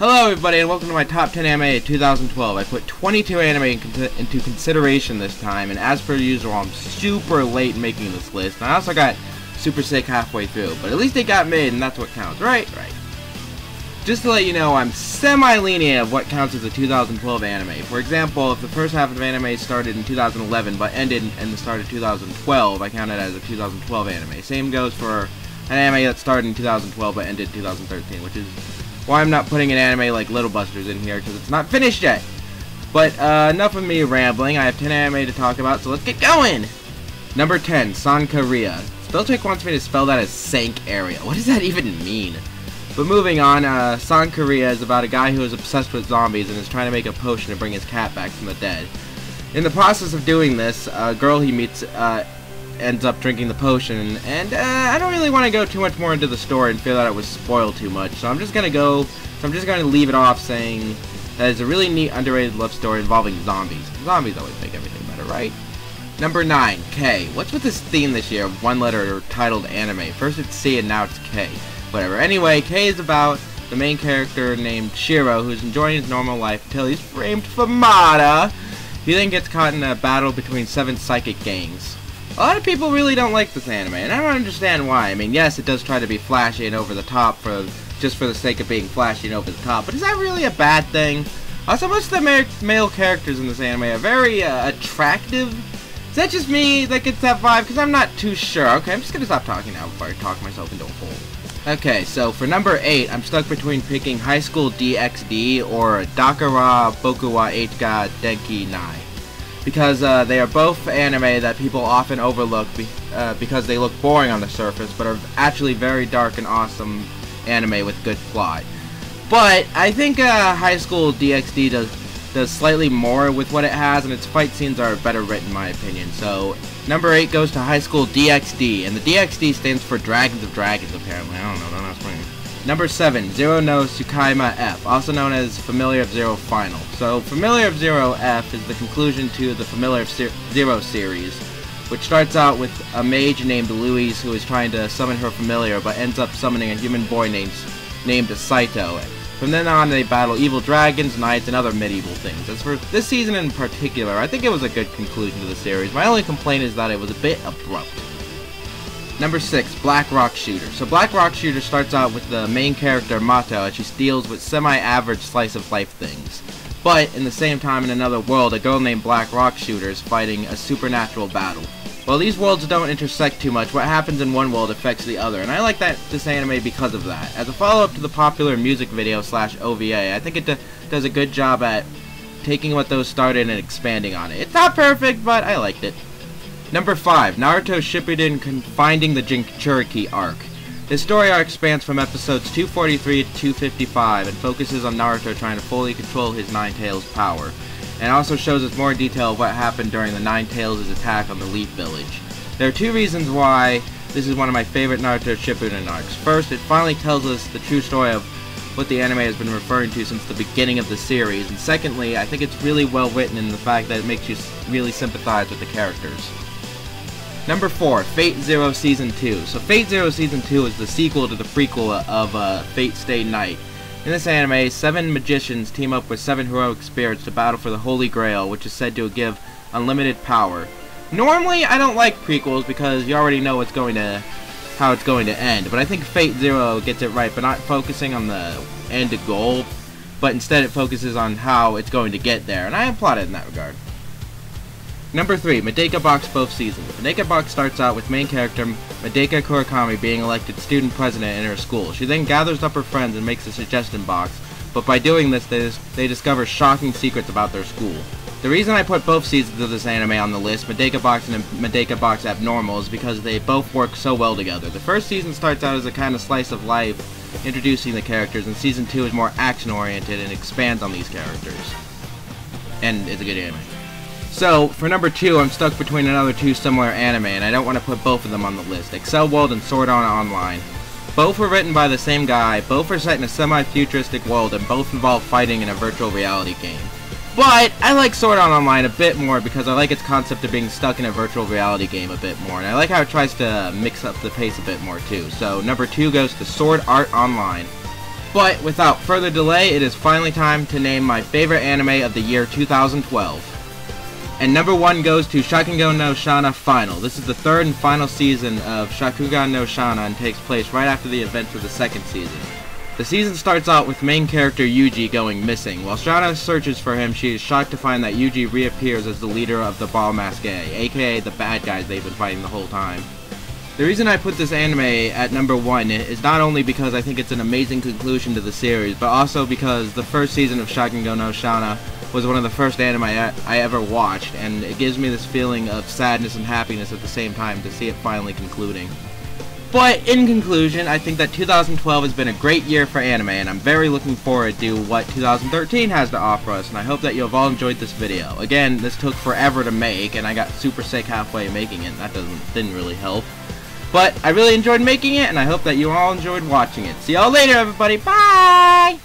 Hello everybody and welcome to my top 10 anime of 2012. I put 22 anime into consideration this time, and as per usual I'm super late making this list. And I also got super sick halfway through, but at least it got made and that's what counts, right? Right. Just to let you know, I'm semi-lenient of what counts as a 2012 anime. For example, if the first half of the anime started in 2011 but ended in the start of 2012, I count it as a 2012 anime. Same goes for an anime that started in 2012 but ended in 2013, which is why I'm not putting an anime like Little Busters in here, because it's not finished yet. But enough of me rambling. I have 10 anime to talk about, so let's get going! Number 10, Sankarea. Spellcheck wants me to spell that as Sankarea. What does that even mean? But moving on, Sankarea is about a guy who is obsessed with zombies and is trying to make a potion to bring his cat back from the dead. In the process of doing this, a girl he meets ends up drinking the potion, and I don't really want to go too much more into the story and feel that it was spoiled too much, so I'm just going to leave it off saying that it's a really neat, underrated love story involving zombies. Zombies always make everything better, right? Number 9, K. What's with this theme this year of one-letter titled anime? First it's C and now it's K. Whatever. Anyway, K is about the main character named Shiro, who's enjoying his normal life until he's framed for murder. He then gets caught in a battle between 7 psychic gangs. A lot of people really don't like this anime, and I don't understand why. I mean, yes, it does try to be flashy and over the top just for the sake of being flashy and over the top, but is that really a bad thing? Also, most of the male characters in this anime are very attractive. Is that just me that gets that vibe? Because I'm not too sure. Okay, I'm just going to stop talking now before I talk myself into a hole. Okay, so for number 8, I'm stuck between picking School DxD or Dakara Boku wa Eiga Denki Nai. Because they are both anime that people often overlook because they look boring on the surface, but are actually very dark and awesome anime with good plot. But I think School DxD does slightly more with what it has, and its fight scenes are better written in my opinion. So number 8 goes to School DxD, and the DxD stands for Dragons of Dragons apparently. I don't know, don't ask me. Number 7, Zero no Tsukaima F, also known as Familiar of Zero Final. So, Familiar of Zero F is the conclusion to the Familiar of Zero series, which starts out with a mage named Louise who is trying to summon her familiar, but ends up summoning a human boy named Saito. From then on, they battle evil dragons, knights, and other medieval things. As for this season in particular, I think it was a good conclusion to the series. My only complaint is that it was a bit abrupt. Number 6, Black Rock Shooter. So Black Rock Shooter starts out with the main character Mato as she deals with semi-average slice-of-life things. But, in the same time in another world, a girl named Black Rock Shooter is fighting a supernatural battle. While these worlds don't intersect too much, what happens in one world affects the other, and I like this anime because of that. As a follow-up to the popular music video / OVA, I think it does a good job at taking what those started and expanding on it. It's not perfect, but I liked it. Number 5, Naruto Shippuden Confining the Jinchuriki arc. This story arc spans from episodes 243 to 255 and focuses on Naruto trying to fully control his Nine Tails power, and also shows us more detail of what happened during the Nine Tails' attack on the Leaf Village. There are 2 reasons why this is one of my favorite Naruto Shippuden arcs. First, it finally tells us the true story of what the anime has been referring to since the beginning of the series, and secondly, I think it's really well written in the fact that it makes you really sympathize with the characters. Number 4, Fate Zero Season 2. So Fate Zero Season 2 is the sequel to the prequel of Fate Stay Night. In this anime, 7 magicians team up with 7 heroic spirits to battle for the Holy Grail, which is said to give unlimited power. Normally, I don't like prequels because you already know how it's going to end, but I think Fate Zero gets it right by not focusing on the end goal, but instead it focuses on how it's going to get there, and I applaud it in that regard. Number 3, Medaka Box both seasons. Medaka Box starts out with main character Medaka Kurakami being elected student president in her school. She then gathers up her friends and makes a suggestion box, but by doing this, they discover shocking secrets about their school. The reason I put both seasons of this anime on the list, Medaka Box and Medaka Box Abnormal, is because they both work so well together. The first season starts out as a kind of slice of life, introducing the characters, and season 2 is more action-oriented and expands on these characters. And it's a good anime. So, for number 2, I'm stuck between another 2 similar anime, and I don't want to put both of them on the list, Excel World and Sword Art Online. Both were written by the same guy, both are set in a semi-futuristic world, and both involve fighting in a virtual reality game. But, I like Sword Art Online a bit more because I like its concept of being stuck in a virtual reality game a bit more, and I like how it tries to mix up the pace a bit more too. So, number 2 goes to Sword Art Online. But without further delay, it is finally time to name my favorite anime of the year 2012. And number 1 goes to Shakugan no Shana Final. This is the 3rd and final season of Shakugan no Shana and takes place right after the events of the 2nd season. The season starts out with main character Yuji going missing. While Shana searches for him, she is shocked to find that Yuji reappears as the leader of the Ball Masque, aka the bad guys they've been fighting the whole time. The reason I put this anime at number 1 is not only because I think it's an amazing conclusion to the series, but also because the first season of Shakugan no Shana was one of the first anime I ever watched, and it gives me this feeling of sadness and happiness at the same time to see it finally concluding. But in conclusion, I think that 2012 has been a great year for anime, and I'm very looking forward to what 2013 has to offer us, and I hope that you have all enjoyed this video. Again, this took forever to make, and I got super sick halfway making it. That didn't really help. But I really enjoyed making it, and I hope that you all enjoyed watching it. See y'all later, everybody. Bye!